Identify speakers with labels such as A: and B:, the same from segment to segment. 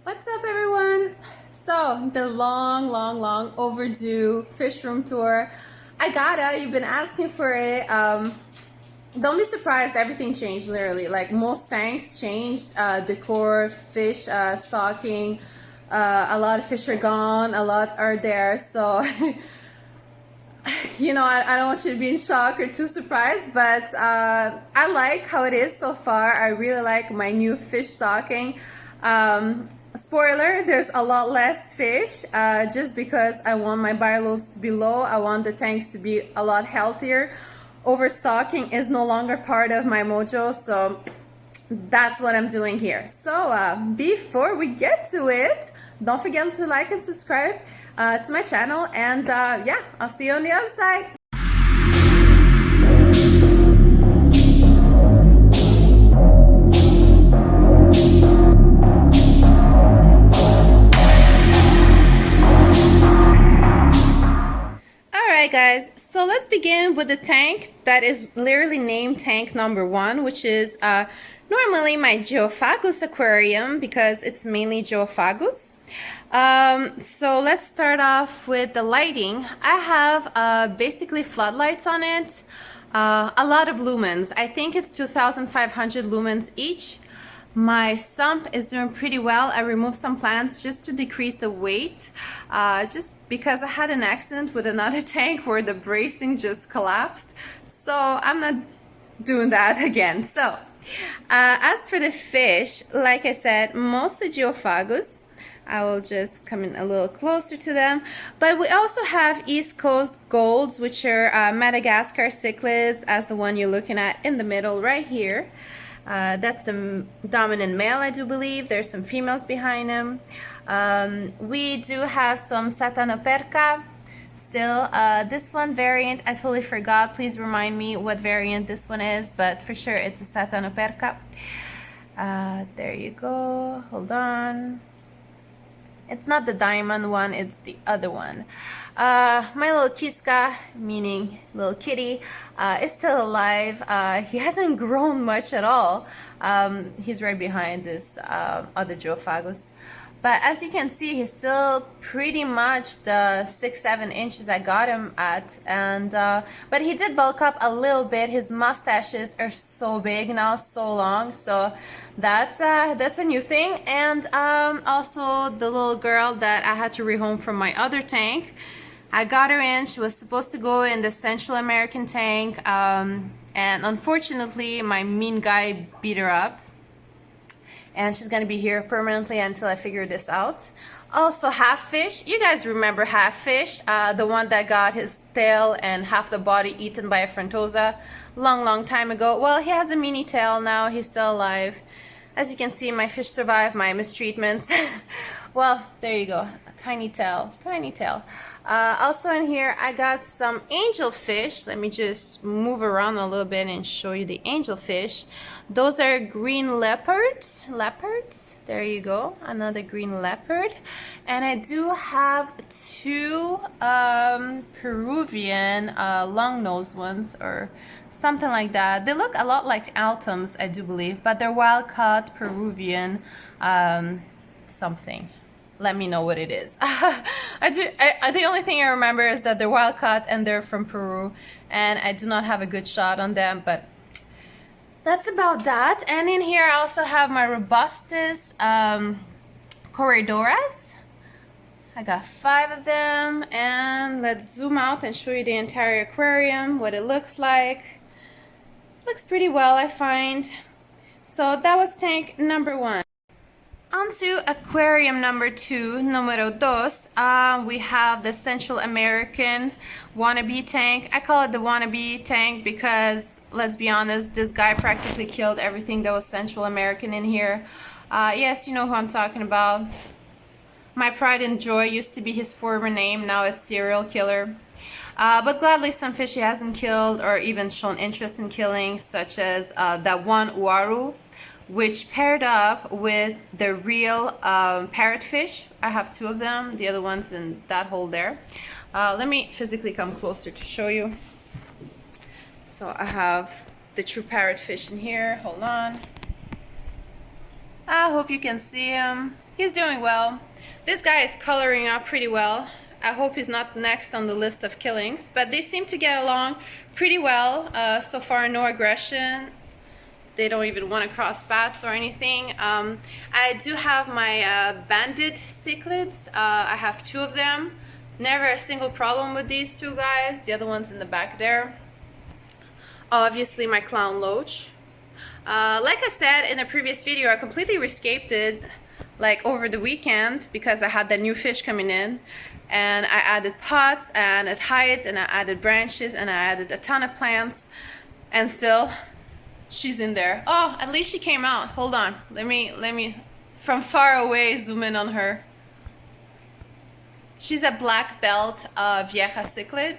A: What's up, everyone? So, the long overdue fish room tour. I gotta, you've been asking for it. Don't be surprised, everything changed literally. Like most tanks changed, decor, fish, stocking. A lot of fish are gone, a lot are there. So, I don't want you to be in shock or too surprised, but I like how it is so far. I really like my new fish stocking. Spoiler, there's a lot less fish just because I want my bioloads to be low. I want the tanks to be a lot healthier. Overstocking is no longer part of my mojo, so that's what I'm doing here. So before we get to it, don't forget to like and subscribe to my channel, and yeah, I'll see you on the other side. Alright guys, so let's begin with the tank that is literally named tank number 1, which is normally my Geophagus aquarium because it's mainly Geophagus. So let's start off with the lighting. I have basically floodlights on it, a lot of lumens. I think it's 2,500 lumens each. My sump is doing pretty well. I removed some plants just to decrease the weight, just because I had an accident with another tank where the bracing just collapsed. So I'm not doing that again. So as for the fish, like I said, mostly Geophagus. I will just come in a little closer to them. But we also have East Coast Golds, which are Madagascar cichlids, as the one you're looking at in the middle right here. That's the dominant male, I do believe. There's some females behind him. We do have some Satanoperca. Still, this one variant, I totally forgot. Please remind me what variant this one is, but for sure it's a Satanoperca. There you go. Hold on. It's not the diamond one, it's the other one. My little Kiska, meaning little kitty, is still alive. He hasn't grown much at all. He's right behind this other Geophagus. But as you can see, he's still pretty much the 6-7 inches I got him at. And but he did bulk up a little bit. His mustaches are so big now, so long. So that's a new thing. And also the little girl that I had to rehome from my other tank, I got her in. She was supposed to go in the Central American tank, and unfortunately my mean guy beat her up, and she's gonna be here permanently until I figure this out. Also, Half Fish, you guys remember Half Fish, the one that got his tail and half the body eaten by a Frontosa long time ago. Well, he has a mini tail now. He's still alive. As you can see, my fish survived my mistreatments. Well, there you go, tiny tail, tiny tail. Also in here I got some angelfish. Let me just move around a little bit and show you the angelfish. Those are green leopards. There you go, another green leopard. And I do have two Peruvian long-nosed ones, or something like that. They look a lot like Altums, I do believe, but they're wild-caught Peruvian something. Let me know what it is. The only thing I remember is that they're wild-caught and they're from Peru, and I do not have a good shot on them, but that's about that. And in here I also have my Robustus corredoras. I got 5 of them, and let's zoom out and show you the entire aquarium, what it looks like. Looks pretty well, I find. So that was tank number 1. On to aquarium number 2, numero dos. We have the Central American wannabe tank. I call it the wannabe tank because, let's be honest, this guy practically killed everything that was Central American in here. Yes, you know who I'm talking about. My pride and joy used to be his former name, now it's serial killer. But gladly some fish he hasn't killed or even shown interest in killing, such as that one Uaru, which paired up with the real parrotfish. I have 2 of them, the other one's in that hole there. Let me physically come closer to show you. So I have the true parrotfish in here, hold on. I hope you can see him. He's doing well. This guy is coloring up pretty well. I hope he's not next on the list of killings, but they seem to get along pretty well. So far, no aggression. They don't even want to cross paths or anything. I do have my banded cichlids. I have 2 of them. Never a single problem with these 2 guys. The other one's in the back there. Obviously my clown loach. Like I said in a previous video, I completely rescaped it like over the weekend because I had that new fish coming in, and I added pots and it hides, and I added branches, and I added a ton of plants, and still she's in there. Oh, at least she came out. Hold on, let me from far away zoom in on her. She's a black belt vieja cichlid.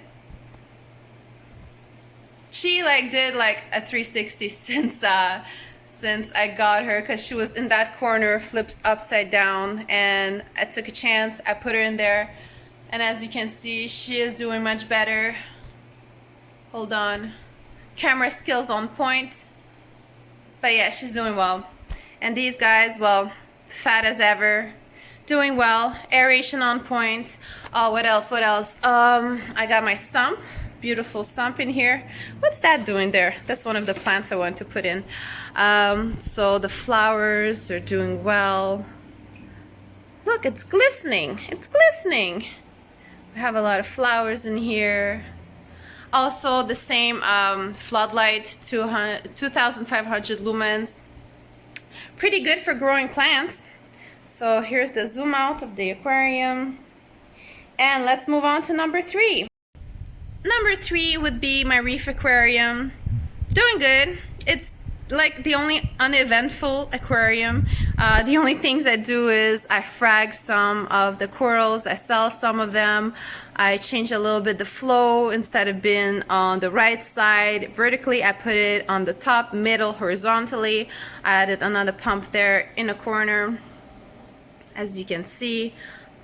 A: She like did like a 360 since I got her, because she was in that corner, flips upside down, and I took a chance. I put her in there, and as you can see, she is doing much better. Hold on, camera skills on point, but yeah, she's doing well. And these guys, well, fat as ever, doing well, aeration on point. Oh, what else? I got my sump. Beautiful sump in here. What's that doing there? That's one of the plants I want to put in. So the flowers are doing well. Look, it's glistening. It's glistening. We have a lot of flowers in here. Also the same floodlight, 2,500 lumens. Pretty good for growing plants. So here's the zoom out of the aquarium. And let's move on to number 3. Number 3 would be my Reef aquarium. Doing good. It's like the only uneventful aquarium. The only things I do is I frag some of the corals, I sell some of them, I change a little bit the flow. Instead of being on the right side vertically, I put it on the top, middle, horizontally. I added another pump there in a corner. As you can see,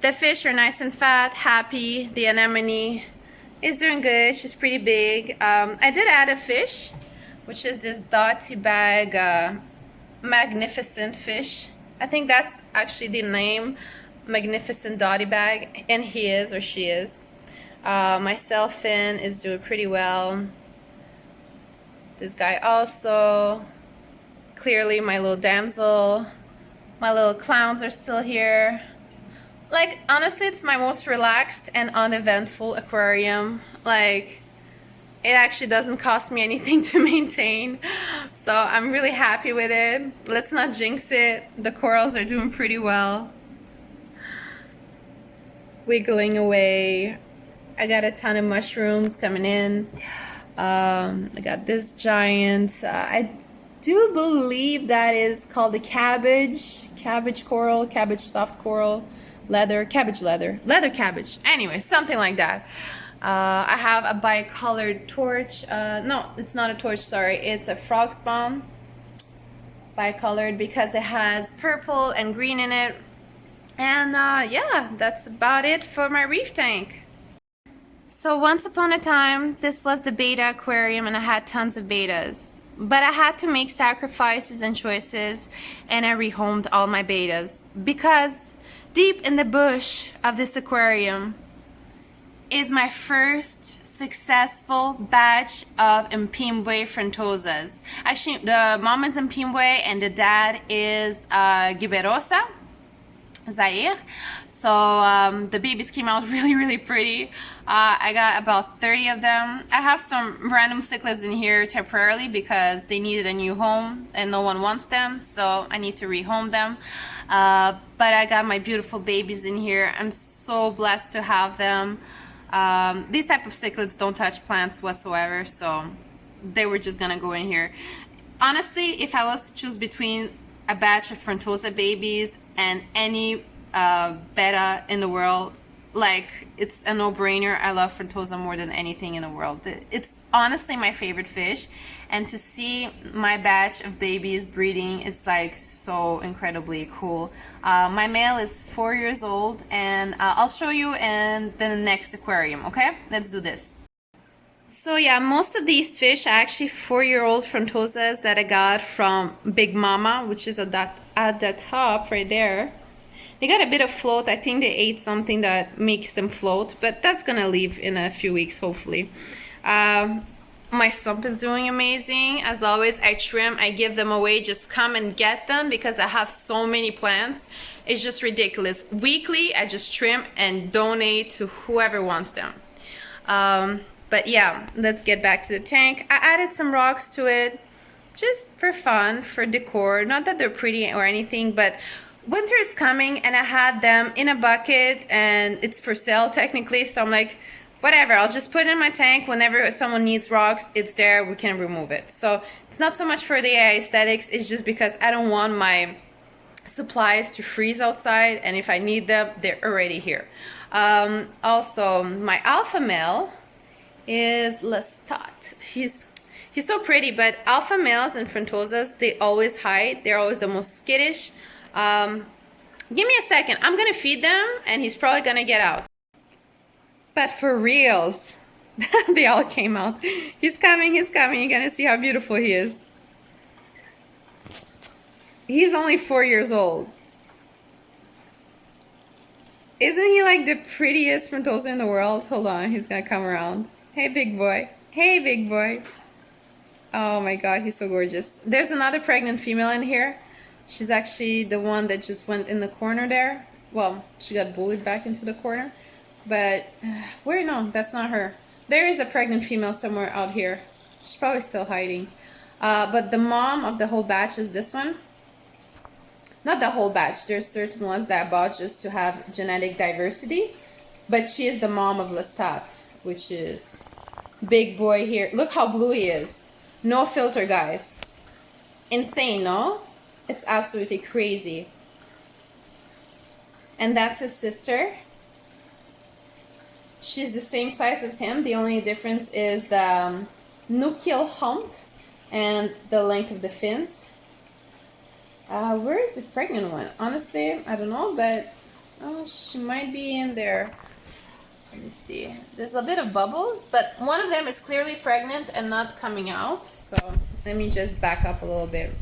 A: the fish are nice and fat, happy. The anemone is doing good. She's pretty big. I did add a fish, which is this dotty bag magnificent fish. I think that's actually the name, magnificent dotty bag, and he is, or she is. My sailfin is doing pretty well. This guy also. Clearly my little damsel. My little clowns are still here. Like, honestly, it's my most relaxed and uneventful aquarium. Like, it actually doesn't cost me anything to maintain. So I'm really happy with it. Let's not jinx it. The corals are doing pretty well. Wiggling away. I got a ton of mushrooms coming in. I got this giant. I do believe that is called the cabbage coral, cabbage soft coral. Leather cabbage. Anyway, something like that. I have a bicolored torch. No, it's not a torch, sorry. It's a frog spawn. Bicolored because it has purple and green in it. And yeah, that's about it for my reef tank. So once upon a time, this was the beta aquarium and I had tons of betas. But I had to make sacrifices and choices, and I rehomed all my betas because deep in the bush of this aquarium is my first successful batch of Mpimwe Frontosas. Actually, the mom is Mpimwe and the dad is Giberosa, Zaire. So the babies came out really pretty. I got about 30 of them. I have some random cichlids in here temporarily because they needed a new home and no one wants them, so I need to rehome them. But I got my beautiful babies in here. I'm so blessed to have them. These type of cichlids don't touch plants whatsoever, so they were just gonna go in here. Honestly, if I was to choose between a batch of Frontosa babies and any Betta in the world, like, it's a no-brainer. I love Frontosa more than anything in the world. It's honestly my favorite fish, and to see my batch of babies breeding, it's like so incredibly cool. My male is 4 years old, and I'll show you in the next aquarium. Okay, let's do this. So yeah, most of these fish are actually 4-year-old Frontosas that I got from Big Mama, which is at the top right there. They got a bit of float. I think they ate something that makes them float, but that's gonna leave in a few weeks, hopefully. My sump is doing amazing. As always, I trim, I give them away. Just come and get them because I have so many plants. It's just ridiculous. Weekly, I just trim and donate to whoever wants them. But yeah, let's get back to the tank. I added some rocks to it just for fun, for decor. Not that they're pretty or anything, but winter is coming and I had them in a bucket and it's for sale technically. So I'm like, whatever, I'll just put it in my tank. Whenever someone needs rocks, it's there, we can remove it. So it's not so much for the aesthetics, it's just because I don't want my supplies to freeze outside, and if I need them, they're already here. Also, my alpha male is Lestat. He's so pretty, but alpha males and Frontosas, they always hide. They're always the most skittish. Give me a second, I'm gonna feed them and he's probably gonna get out. But for reals, they all came out. He's coming, he's coming. You're gonna see how beautiful he is. He's only 4 years old. Isn't he like the prettiest Frontosa in the world? Hold on, he's gonna come around. Hey, big boy. Hey, big boy. Oh my God, he's so gorgeous. There's another pregnant female in here. She's actually the one that just went in the corner there. Well, she got bullied back into the corner. But, where? No, that's not her. There is a pregnant female somewhere out here. She's probably still hiding. But the mom of the whole batch is this one. Not the whole batch. There's certain ones that I bought just to have genetic diversity. But she is the mom of Lestat, which is big boy here. Look how blue he is. No filter, guys. Insane, no? It's absolutely crazy. And that's his sister. She's the same size as him. The only difference is the nuchal hump and the length of the fins. Where is the pregnant one? Honestly, I don't know, but she might be in there. Let me see. There's a bit of bubbles, but one of them is clearly pregnant and not coming out. So let me just back up a little bit.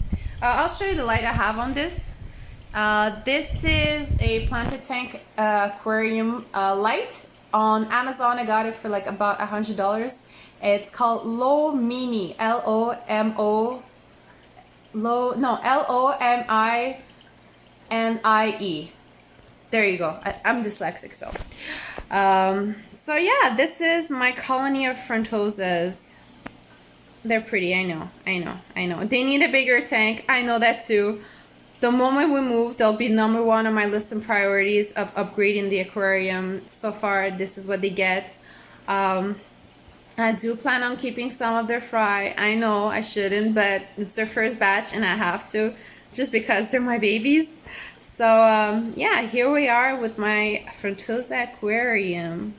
A: I'll show you the light I have on this. This is a planted tank aquarium light. On Amazon, I got it for like about $100. It's called Low Mini, L-O-M-I-N-I-E. There you go. I'm dyslexic, so. So yeah, this is my colony of Frontosas. They're pretty, I know. They need a bigger tank, I know that too. The moment we move, they'll be number one on my list of priorities of upgrading the aquarium. So far, this is what they get. I do plan on keeping some of their fry. I know I shouldn't, but it's their first batch and I have to, just because they're my babies. So yeah, here we are with my Frontosa aquarium.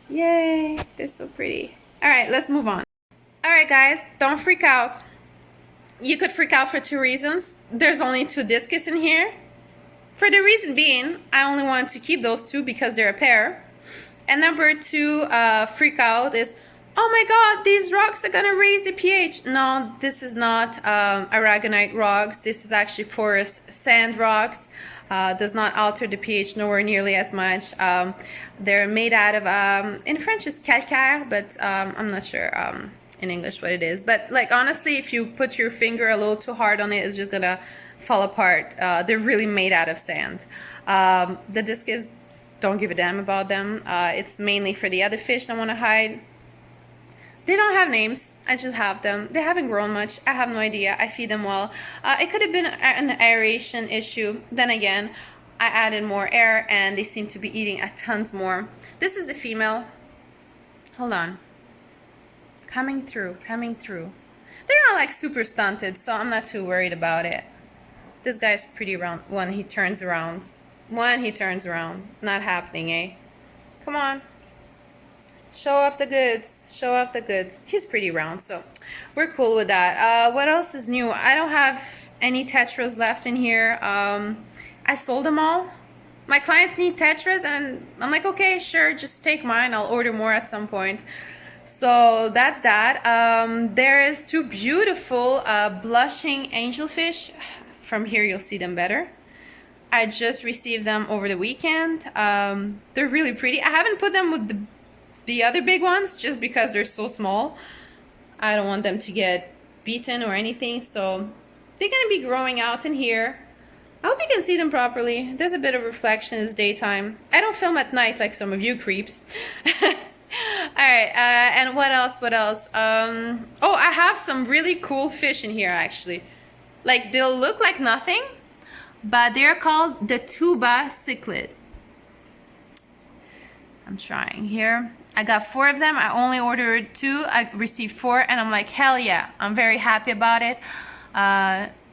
A: Yay, they're so pretty. All right, let's move on. All right, guys, don't freak out. You could freak out for two reasons. There's only 2 Discus in here. For the reason being, I only want to keep those 2 because they're a pair. And number 2, freak out is, oh my God, these rocks are gonna raise the pH. No, this is not aragonite rocks. This is actually porous sand rocks. Does not alter the pH nowhere nearly as much. They're made out of, in French it's calcaire, but I'm not sure in English what it is. But like honestly, if you put your finger a little too hard on it, it's just gonna fall apart. They're really made out of sand. The Discus, don't give a damn about them. It's mainly for the other fish I want to hide. They don't have names, I just have them. They haven't grown much, I have no idea. I feed them well. It could have been an aeration issue. Then again, I added more air and they seem to be eating a tons more. This is the female. Hold on. Coming through. They're not like super stunted, so I'm not too worried about it. This guy's pretty round when he turns around. Not happening, eh? Come on. Show off the goods. He's pretty round, so we're cool with that. What else is new? I don't have any tetras left in here. I sold them all. My clients need tetras, and I'm like, okay, sure, just take mine. I'll order more at some point. So that's that. There is two beautiful blushing angelfish. From here you'll see them better. I just received them over the weekend. They're really pretty. I haven't put them with the other big ones just because they're so small. I don't want them to get beaten or anything, so they're gonna be growing out in here. I hope you can see them properly. There's a bit of reflection. It's daytime. I don't film at night like some of you creeps. Alright, and what else? Oh, I have some really cool fish in here actually. Like, they'll look like nothing, but they're called the tuba cichlid. I'm trying here. I got 4 of them. I only ordered 2. I received 4, and I'm like, hell yeah. I'm very happy about it.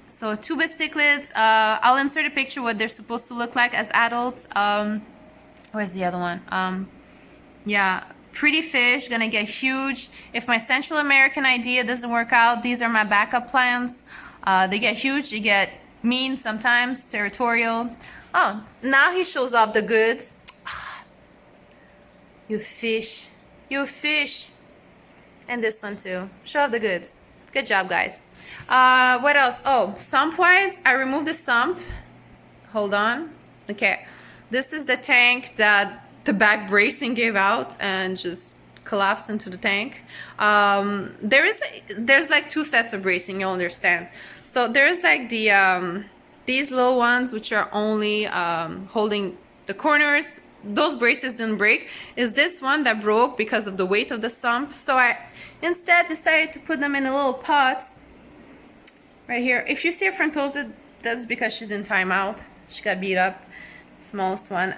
A: So tuba cichlids. I'll insert a picture what they're supposed to look like as adults. Where's the other one? Yeah, pretty fish. Gonna get huge. If my Central American idea doesn't work out, these are my backup plans. They get huge. They get mean sometimes, territorial. Oh, now he shows off the goods. You fish. You fish. And this one too. Show off the goods. Good job, guys. What else? Oh, sump-wise, I removed the sump. Hold on. Okay. This is the tank that the back bracing gave out and just collapsed into the tank. There's like 2 sets of bracing, you'll understand. So there's like the these little ones which are only holding the corners. Those braces didn't break. Is this one that broke because of the weight of the sump. So I instead decided to put them in a little pots right here. If you see a Frontosa, that's because she's in timeout. She got beat up, smallest one.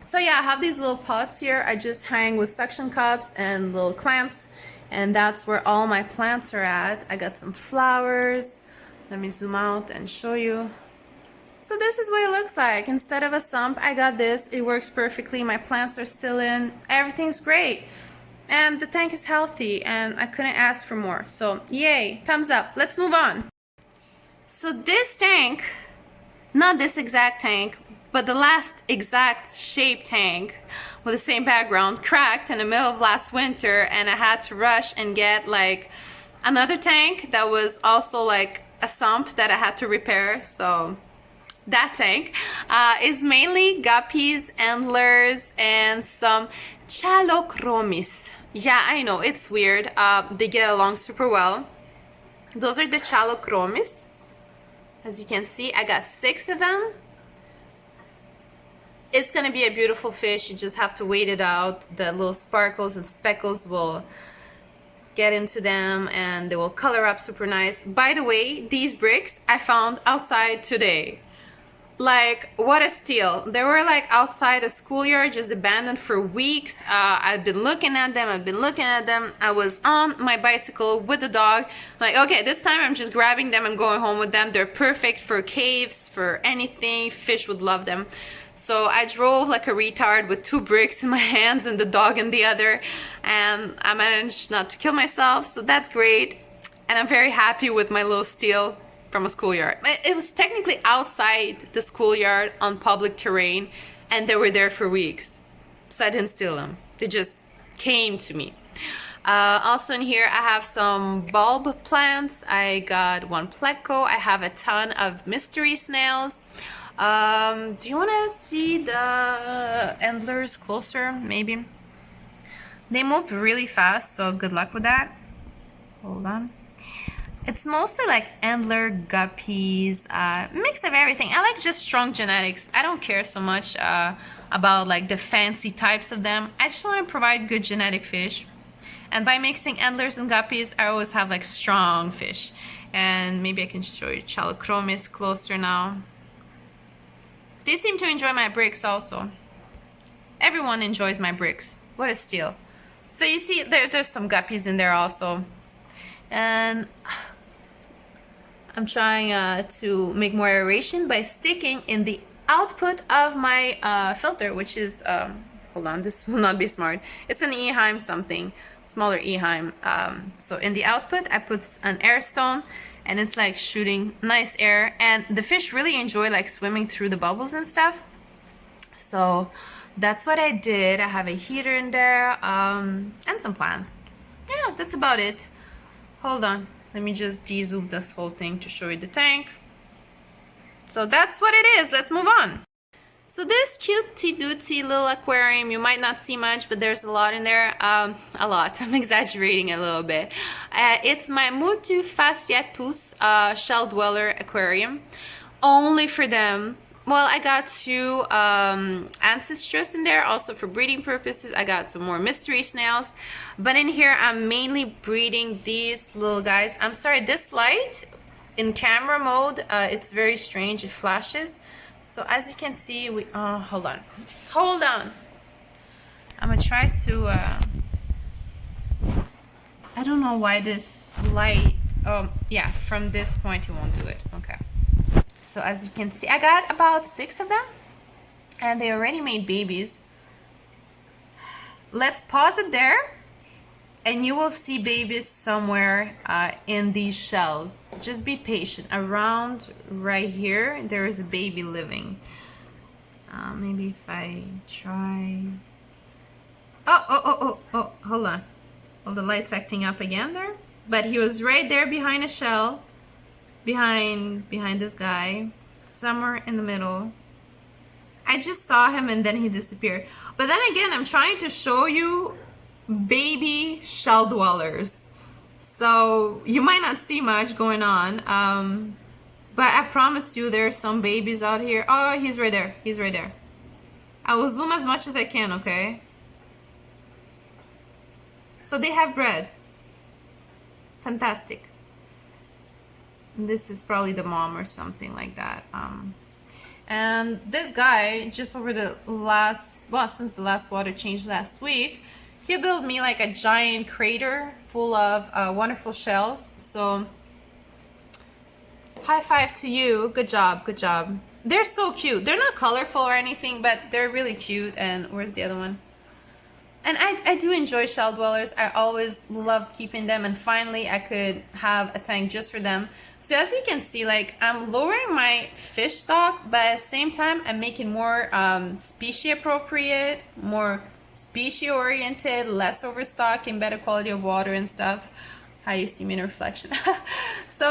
A: So yeah, I have these little pots here. I just hang with suction cups and little clamps, and that's where all my plants are at. I got some flowers. Let me zoom out and show you. So this is what it looks like. Instead of a sump, I got this. It works perfectly. My plants are still in. Everything's great. And the tank is healthy, and I couldn't ask for more. So yay, thumbs up. Let's move on. So this tank, not this exact tank, but the last exact shaped tank with the same background, cracked in the middle of last winter, and I had to rush and get like another tank that was also like a sump that I had to repair. So that tank is mainly guppies, antlers, and some chalochromis. Yeah, I know, it's weird. They get along super well. Those are the chalochromis. As you can see, I got 6 of them. It's gonna be a beautiful fish. You just have to wait it out. The little sparkles and speckles will get into them and they will color up super nice. By the way, these bricks I found outside today. Like, what a steal. They were like outside a schoolyard, just abandoned for weeks. I've been looking at them. I was on my bicycle with the dog. Like, okay, this time I'm just grabbing them and going home with them. They're perfect for caves, for anything. Fish would love them. So I drove like a retard with 2 bricks in my hands and the dog in the other. And I managed not to kill myself, so that's great. And I'm very happy with my little steal from a schoolyard. It was technically outside the schoolyard on public terrain, and they were there for weeks. So I didn't steal them. They just came to me. Also in here I have some bulb plants. I got 1 pleco. I have a ton of mystery snails. Do you want to see the antlers closer? Maybe. They move really fast, so good luck with that. Hold on. It's mostly like antler, guppies, mix of everything. I like just strong genetics. I don't care so much about like the fancy types of them. I just want to provide good genetic fish. And by mixing antlers and guppies, I always have like strong fish. And maybe I can show you chalochromis closer now. They seem to enjoy my bricks also. Everyone enjoys my bricks. What a steal. So you see there's some guppies in there also. And I'm trying to make more aeration by sticking in the output of my filter, which is, hold on, this will not be smart. It's an Eheim something, smaller Eheim. So in the output, I put an air stone, and it's like shooting nice air. And the fish really enjoy like swimming through the bubbles and stuff. So that's what I did. I have a heater in there, and some plants. Yeah, that's about it. Hold on, let me just de-zoom this whole thing to show you the tank. So that's what it is. Let's move on. So this cutesy little aquarium, you might not see much, but there's a lot in there. A lot. I'm exaggerating a little bit. It's my multifasciatus shell dweller aquarium. Only for them. Well, I got two ancestress in there, also for breeding purposes. I got some more mystery snails. But in here, I'm mainly breeding these little guys. I'm sorry, this light in camera mode, it's very strange. It flashes. So as you can see, hold on. I'm gonna try to, I don't know why this light, yeah, from this point it won't do it. Okay. So as you can see, I got about 6 of them and they already made babies. Let's pause it there and you will see babies somewhere in these shells. Just be patient. Around right here, there is a baby living. Maybe if I try... Oh, hold on. Oh, the light's acting up again there. But he was right there behind a shell. Behind this guy. Somewhere in the middle. I just saw him and then he disappeared. But then again, I'm trying to show you baby shell dwellers, so you might not see much going on, but I promise you there's some babies out here. Oh, he's right there. I will zoom as much as I can, okay? So they have bred. Fantastic. This is probably the mom or something like that. And this guy, just over the last, well, since the last water change last week, he built me like a giant crater full of wonderful shells. So high five to you. Good job. They're so cute. They're not colorful or anything, but they're really cute. And where's the other one? And I do enjoy shell dwellers. I always loved keeping them, and finally I could have a tank just for them. So as you can see, like, I'm lowering my fish stock, but at the same time I'm making more species appropriate, more species oriented, less overstocking, better quality of water and stuff. How do you see me in reflection? So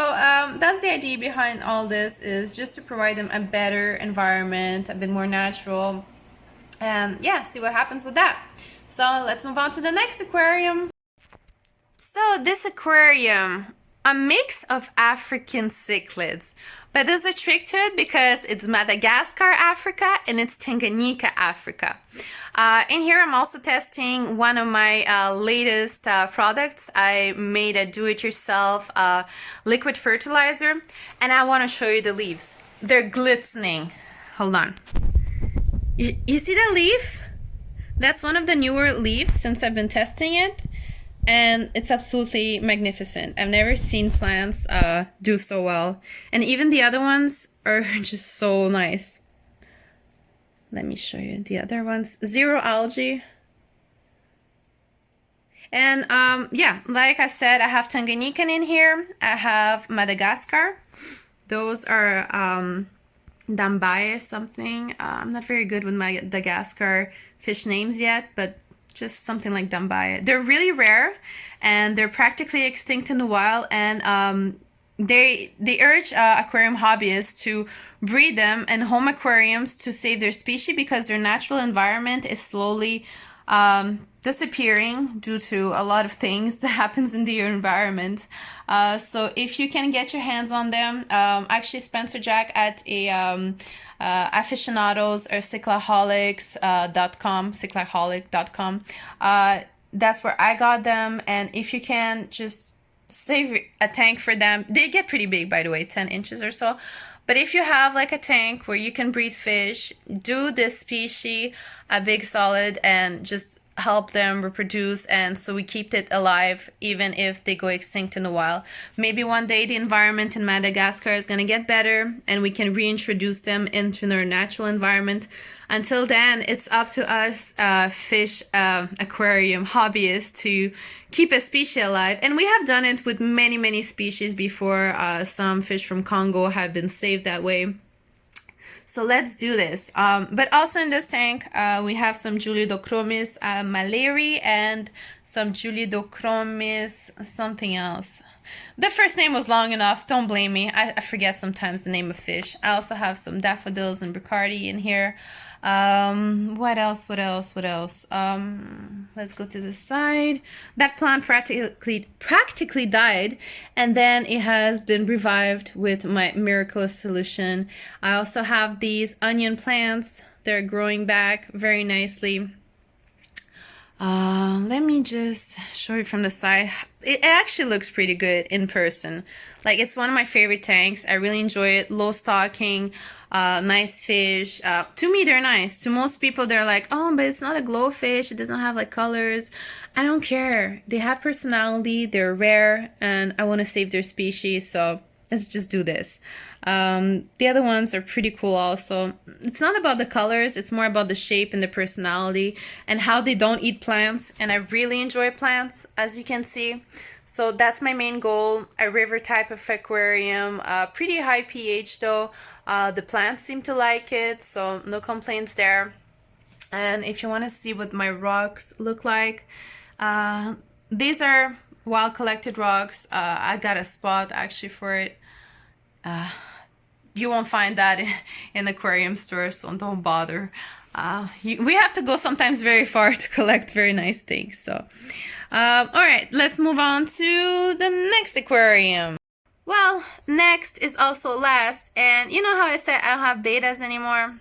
A: that's the idea behind all this, is just to provide them a better environment, a bit more natural, and yeah, see what happens with that. So let's move on to the next aquarium. So this aquarium, a mix of African cichlids, but there's a trick to it because it's Madagascar, Africa, and it's Tanganyika, Africa. In here, I'm also testing one of my latest products. I made a do-it-yourself liquid fertilizer, and I want to show you the leaves. They're glistening. Hold on. You see that leaf? That's one of the newer leaves since I've been testing it, and it's absolutely magnificent. I've never seen plants do so well, and even the other ones are just so nice. Let me show you the other ones. Zero algae. And yeah, like I said, I have Tanganyika in here. I have Madagascar. Those are Dambaye something. I'm not very good with Madagascar fish names yet, but just something like Dambaye. They're really rare and they're practically extinct in the wild, and they urge aquarium hobbyists to breed them in home aquariums to save their species, because their natural environment is slowly disappearing due to a lot of things that happens in the environment. So if you can get your hands on them, actually Spencer Jack at a aficionados or cichlaholics.com, that's where I got them. And if you can just save a tank for them, they get pretty big, by the way, 10 inches or so. But if you have like a tank where you can breed fish, do this species a big solid and just help them reproduce, and so we keep it alive even if they go extinct in a while. Maybe one day the environment in Madagascar is going to get better and we can reintroduce them into their natural environment. Until then, it's up to us fish aquarium hobbyists to keep a species alive, and we have done it with many species before. Some fish from Congo have been saved that way. So let's do this. But also in this tank, we have some Julidochromis maleri and some Julidochromis something else. The first name was long enough. Don't blame me. I forget sometimes the name of fish. I also have some daffodils and Bacardi in here. What else? Let's go to the side. That plant practically died, and then it has been revived with my miraculous solution. I also have these onion plants. They're growing back very nicely. Let me just show you from the side. It actually looks pretty good in person. Like, it's one of my favorite tanks. I really enjoy it. Low stocking, nice fish. To me, they're nice. To most people, they're like, oh, but it's not a glowfish. It doesn't have like colors. I don't care. They have personality. They're rare, and I want to save their species. So let's just do this. The other ones are pretty cool also. It's not about the colors, it's more about the shape and the personality and how they don't eat plants. And I really enjoy plants, as you can see. So that's my main goal, a river type of aquarium, pretty high pH though. The plants seem to like it, so no complaints there. And if you want to see what my rocks look like, these are wild collected rocks. I got a spot actually for it. You won't find that in aquarium stores, so don't bother. We have to go sometimes very far to collect very nice things. So, all right, let's move on to the next aquarium. Well, next is also last, and you know how I said I don't have betas anymore?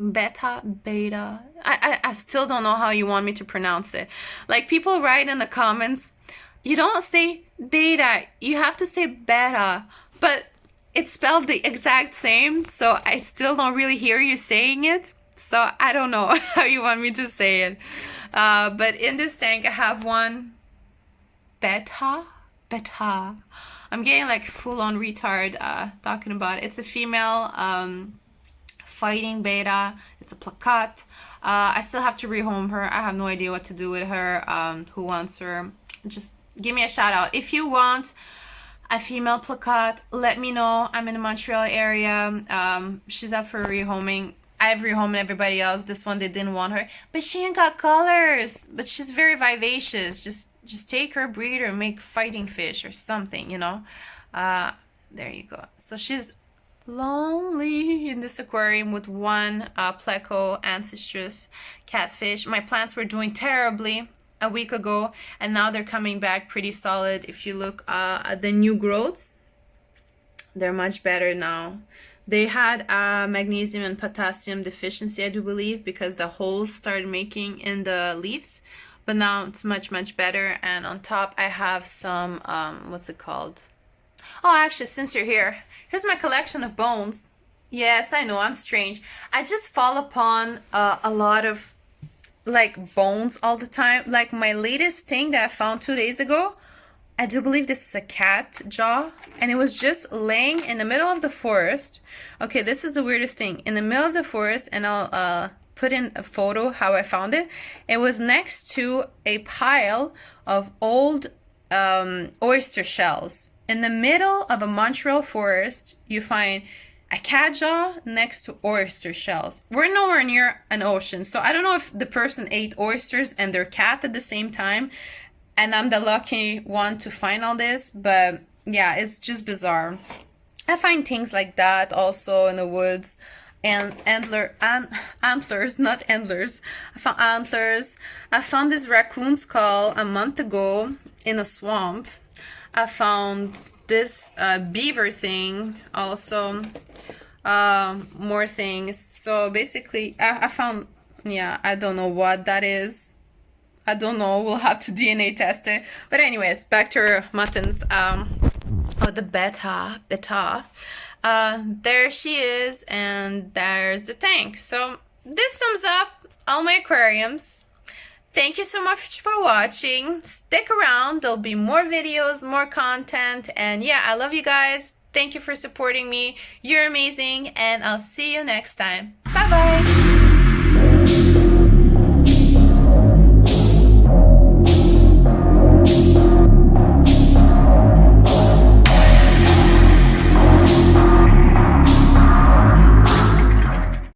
A: Betta, beta. I still don't know how you want me to pronounce it. Like, people write in the comments, you don't say beta, you have to say betta, but it's spelled the exact same, so I still don't really hear you saying it. So I don't know how you want me to say it. But in this tank, I have one Betta. I'm getting like full-on retard talking about it. It's a female fighting beta. It's a placotte. I still have to rehome her. I have no idea what to do with her. Who wants her? Just give me a shout out. If you want a female placotte, let me know. I'm in the Montreal area. She's up for rehoming. I've rehomed everybody else. This one, they didn't want her, but she ain't got colors. But she's very vivacious. Just take her, breed her, make fighting fish or something, you know. There you go. So she's lonely in this aquarium with one pleco ancestress catfish. My plants were doing terribly a week ago, and now they're coming back pretty solid. If you look at the new growths, they're much better now. They had magnesium and potassium deficiency, I do believe, because the holes started making in the leaves, but now it's much better. And on top I have some what's it called? Oh, actually, since you're here, here's my collection of bones. Yes, I know, I'm strange. I just fall upon a lot of like bones all the time. Like my latest thing that I found 2 days ago, I do believe this is a cat jaw, and it was just laying in the middle of the forest. Okay, this is the weirdest thing. In the middle of the forest, and I'll put in a photo how I found it. It was next to a pile of old oyster shells. In the middle of a Montreal forest, you find a cat jaw next to oyster shells. We're nowhere near an ocean, so I don't know if the person ate oysters and their cat at the same time, and I'm the lucky one to find all this, but yeah, it's just bizarre. I find things like that also in the woods, and antlers, not antlers. I found antlers. I found this raccoon skull a month ago in a swamp. I found this beaver thing also, more things. So basically I found, yeah, I don't know what that is. I don't know, we'll have to DNA test it. But anyways, back to our muttons. Oh, the Betta. There she is, and there's the tank. So this sums up all my aquariums. Thank you so much for watching. Stick around, there'll be more videos, more content, and yeah, I love you guys. Thank you for supporting me. You're amazing, and I'll see you next time. Bye bye.